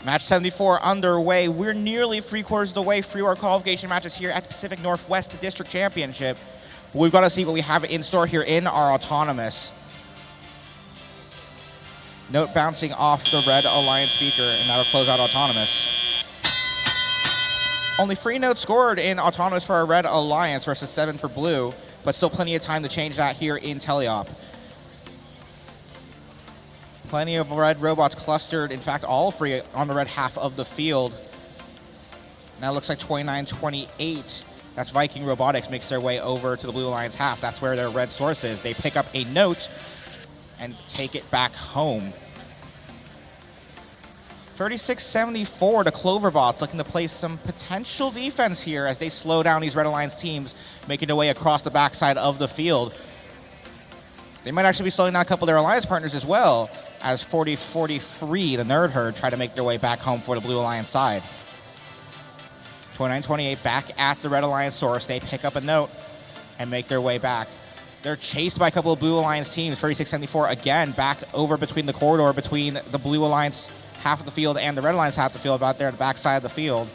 Match 74 underway. We're nearly 3/4 of the way through our qualification matches here at the Pacific Northwest District Championship. We've got to see what we have in store here in our autonomous. Note bouncing off the Red Alliance speaker, and that'll close out autonomous. Only 3 notes scored in autonomous for our Red Alliance versus 7 for blue, but still plenty of time to change that here in Teleop. Plenty of red robots clustered, in fact, all 3 on the red half of the field. Now it looks like 29-28. That's Viking Robotics makes their way over to the Blue Alliance half. That's where their red source is. They pick up a note and take it back home. 36-74 to Cloverbots, looking to play some potential defense here as they slow down these Red Alliance teams, making their way across the backside of the field. They might actually be slowing down a couple of their Alliance partners as well, as 40-43, the Nerd Herd, try to make their way back home for the Blue Alliance side. 29-28 back at the Red Alliance source. They pick up a note and make their way back. They're chased by a couple of Blue Alliance teams. 36-74 again back over between the corridor between the Blue Alliance half of the field and the Red Alliance half of the field, about there at the backside of the field.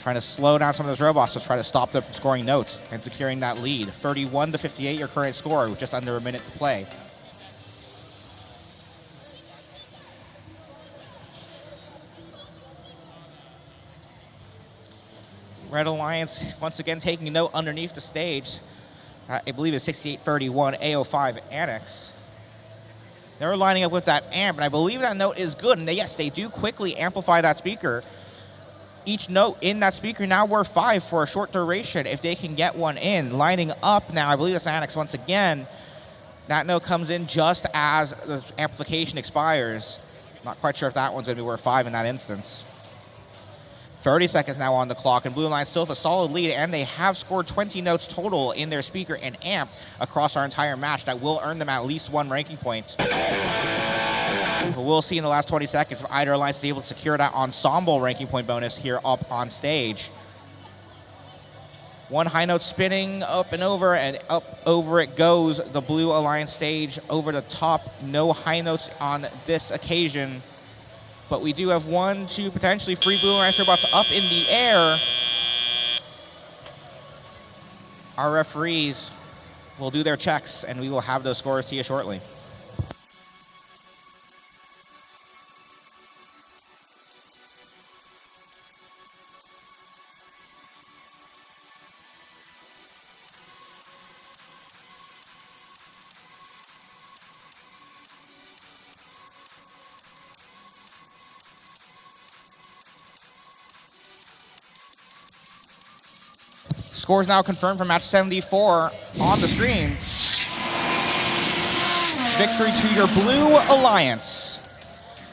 Trying to slow down some of those robots to try to stop them from scoring notes and securing that lead. 31-58 your current score with just under a minute to play. Red Alliance once again taking a note underneath the stage. I believe it's 6831 AO5 Annex. They're lining up with that amp, and I believe that note is good. And yes, they do quickly amplify that speaker. Each note in that speaker now worth 5 for a short duration if they can get one in. Lining up now, I believe it's Annex once again. That note comes in just as the amplification expires. Not quite sure if that one's going to be worth 5 in that instance. 30 seconds now on the clock, and Blue Alliance still have a solid lead, and they have scored 20 notes total in their speaker and amp across our entire match. That will earn them at least 1 ranking point. But we'll see in the last 20 seconds if either Alliance is able to secure that ensemble ranking point bonus here up on stage. 1 high note spinning up and up over it goes. The Blue Alliance stage over the top. No high notes on this occasion. But we do have 1, 2, potentially 3 Blue Alliance robots up in the air. Our referees will do their checks, and we will have those scores to you shortly. Scores now confirmed for match 74 on the screen. Victory to your Blue Alliance.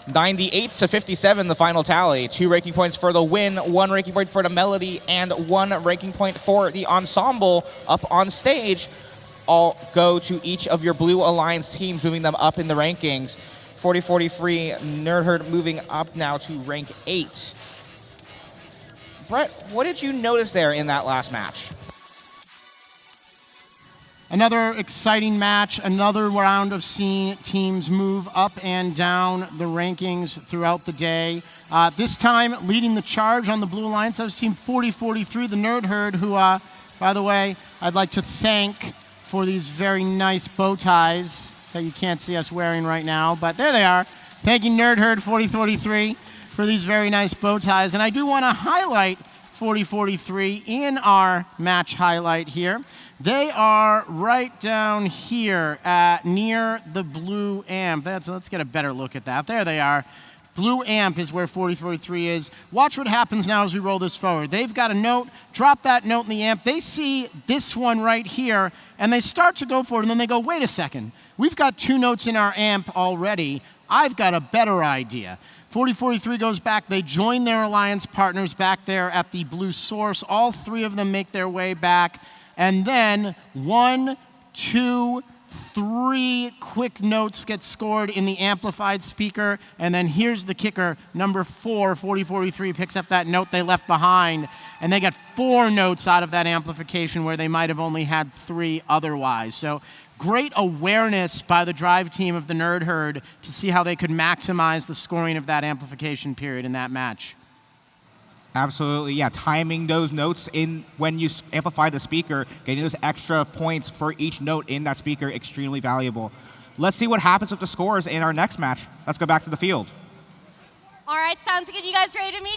98-57 the final tally. 2 ranking points for the win, 1 ranking point for the melody, and 1 ranking point for the ensemble up on stage. All go to each of your Blue Alliance teams, moving them up in the rankings. 40-43 Nerd Herd moving up now to rank 8. Brett, what did you notice there in that last match? Another exciting match, another round of seeing teams move up and down the rankings throughout the day. This time, leading the charge on the Blue Alliance, that was team 40-43, the Nerd Herd, who, by the way, I'd like to thank for these very nice bow ties that you can't see us wearing right now, but there they are. Thanking Nerd Herd 40-43 for these very nice bow ties. And I do want to highlight 40-43 in our match highlight here. They are right down here near the blue amp. Let's get a better look at that. There they are. Blue amp is where 40-43 is. Watch what happens now as we roll this forward. They've got a note, drop that note in the amp. They see this one right here, and they start to go for it, and then they go, wait a second. We've got 2 notes in our amp already. I've got a better idea. 40-43 goes back. They join their Alliance partners back there at the blue source. All 3 of them make their way back. And then 1, 2, 3 quick notes get scored in the amplified speaker. And then here's the kicker. Number 4, 40-43, picks up that note they left behind. And they get 4 notes out of that amplification where they might have only had 3 otherwise. So great awareness by the drive team of the Nerd Herd to see how they could maximize the scoring of that amplification period in that match. Absolutely, yeah. Timing those notes in when you amplify the speaker, getting those extra points for each note in that speaker, extremely valuable. Let's see what happens with the scores in our next match. Let's go back to the field. All right, sounds good. You guys ready to meet?